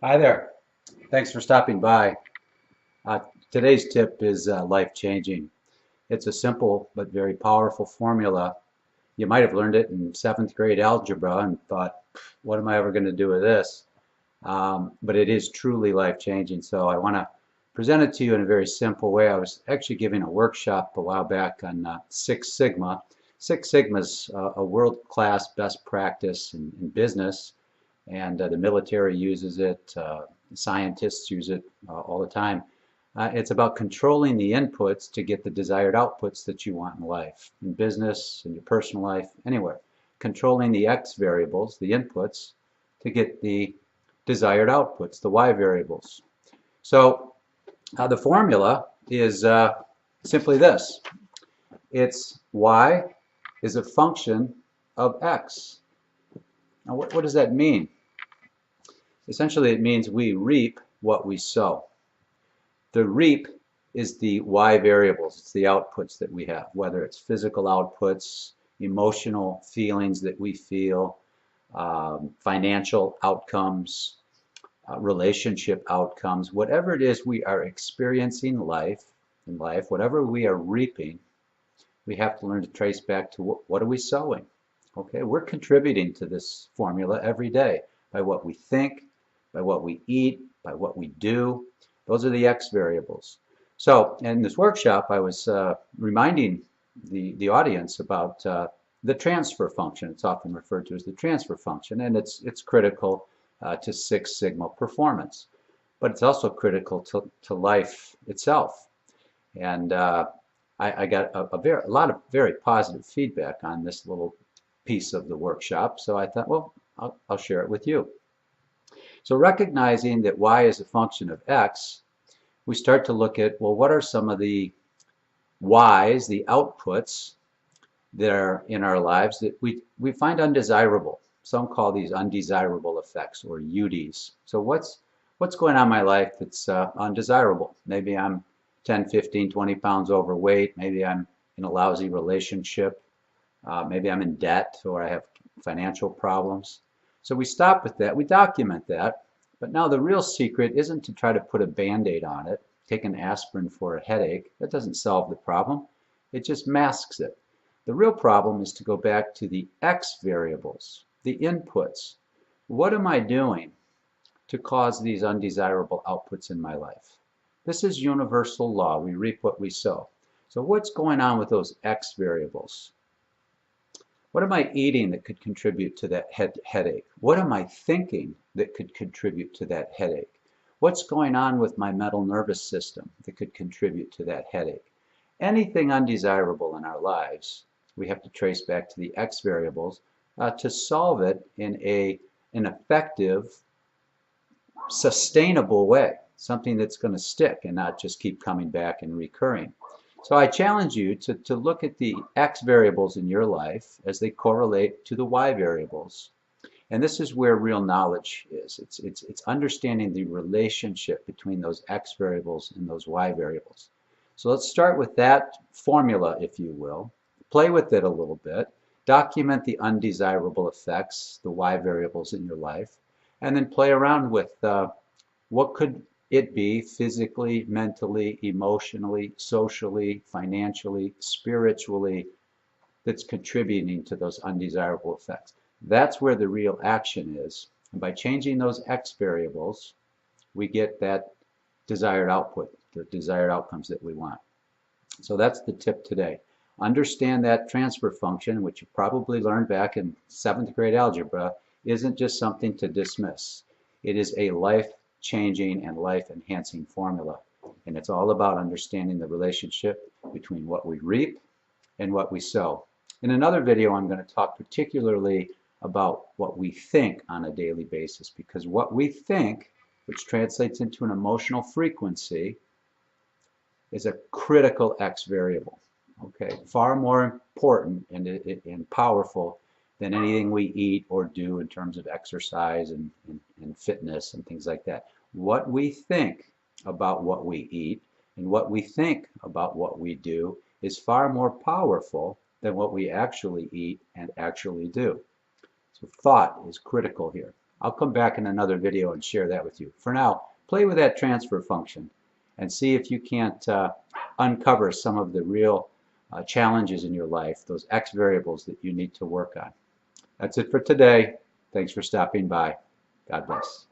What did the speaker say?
Hi there. Thanks for stopping by. Uh, Today's tip is life-changing. It's a simple but very powerful formula. You might have learned it in seventh grade algebra and thought, what am I ever going to do with this? But it is truly life-changing. So I want to present it to you in a very simple way. I was actually giving a workshop a while back on Six Sigma. Six Sigma is a world-class best practice in business, and the military uses it. Scientists use it all the time. It's about controlling the inputs to get the desired outputs that you want in life, in business, in your personal life, anywhere. Controlling the X variables, the inputs, to get the desired outputs, the Y variables. So the formula is simply this. It's Y is a function of X. Now what does that mean? Essentially, it means we reap what we sow. The reap is the Y variables. It's the outputs that we have, whether it's physical outputs, emotional feelings that we feel, financial outcomes, relationship outcomes, whatever it is we are experiencing in life, whatever we are reaping, we have to learn to trace back to what are we sowing. Okay, we're contributing to this formula every day by what we think, by what we eat, by what we do. Those are the X variables. So in this workshop, I was reminding the audience about the transfer function. It's often referred to as the transfer function, and it's critical to Six Sigma performance. But it's also critical to life itself. And I got a lot of very positive feedback on this little piece of the workshop. So I thought, well, I'll share it with you. So recognizing that Y is a function of X, we start to look at, well, what are some of the Y's, the outputs that are in our lives that we find undesirable. Some call these undesirable effects or UDs. So what's going on in my life that's undesirable? Maybe I'm 10, 15, 20 pounds overweight. Maybe I'm in a lousy relationship. Maybe I'm in debt or I have financial problems. So we stop with that, we document that, but now the real secret isn't to try to put a Band-Aid on it, take an aspirin for a headache. That doesn't solve the problem, it just masks it. The real problem is to go back to the X variables, the inputs. What am I doing to cause these undesirable outputs in my life? This is universal law, we reap what we sow. So what's going on with those X variables? What am I eating that could contribute to that headache? What am I thinking that could contribute to that headache? What's going on with my mental nervous system that could contribute to that headache? Anything undesirable in our lives, we have to trace back to the X variables to solve it in an effective, sustainable way, something that's going to stick and not just keep coming back and recurring. So I challenge you to look at the X variables in your life as they correlate to the Y variables. And this is where real knowledge is. It's understanding the relationship between those X variables and those Y variables. So let's start with that formula, if you will. Play with it a little bit. Document the undesirable effects, the Y variables in your life, and then play around with what could it be physically, mentally, emotionally, socially, financially, spiritually, that's contributing to those undesirable effects. That's where the real action is. And by changing those X variables, we get that desired output, the desired outcomes that we want. So that's the tip today. Understand that transfer function, which you probably learned back in seventh grade algebra, isn't just something to dismiss. It is a life-changing and life-enhancing formula. And it's all about understanding the relationship between what we reap and what we sow. In another video, I'm going to talk particularly about what we think on a daily basis, because what we think, which translates into an emotional frequency, is a critical X variable. Okay, far more important and powerful than anything we eat or do in terms of exercise and fitness and things like that. What we think about what we eat and what we think about what we do is far more powerful than what we actually eat and actually do. So thought is critical here. I'll come back in another video and share that with you. For now, play with that transfer function and see if you can't uncover some of the real challenges in your life, those X variables that you need to work on. That's it for today. Thanks for stopping by. God bless.